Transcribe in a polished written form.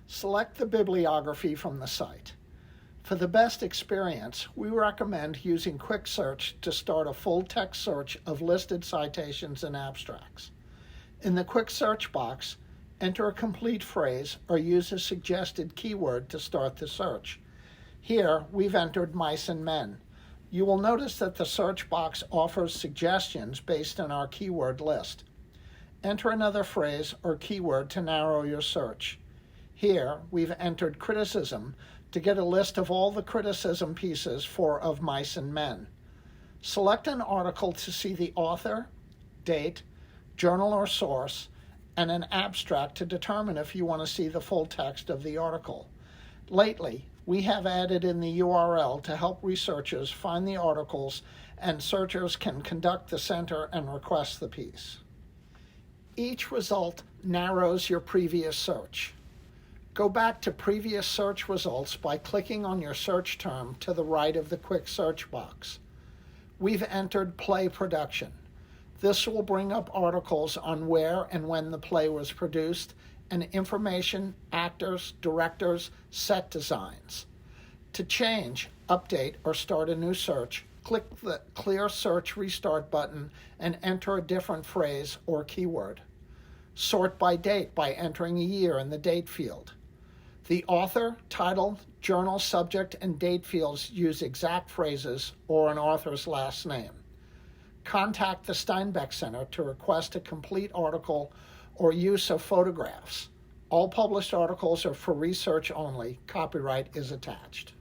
Select the bibliography from the site. For the best experience, we recommend using Quick Search to start a full text search of listed citations and abstracts. In the Quick Search box, enter a complete phrase or use a suggested keyword to start the search. Here, we've entered mice and men. You will notice that the search box offers suggestions based on our keyword list. Enter another phrase or keyword to narrow your search. Here, we've entered criticism to get a list of all the criticism pieces for Of Mice and Men. Select an article to see the author, date, journal or source, and an abstract to determine if you want to see the full text of the article. Lately, we have added in the URL to help researchers find the articles, and searchers can conduct the center and request the piece. Each result narrows your previous search. Go back to previous search results by clicking on your search term to the right of the Quick Search box. We've entered play production. This will bring up articles on where and when the play was produced, and information, actors, directors, set designs. To change, update, or start a new search, click the Clear Search Restart button and enter a different phrase or keyword. Sort by date by entering a year in the date field. The author, title, journal, subject, and date fields use exact phrases or an author's last name. Contact the Steinbeck Center to request a complete article or use of photographs. All published articles are for research only. Copyright is attached.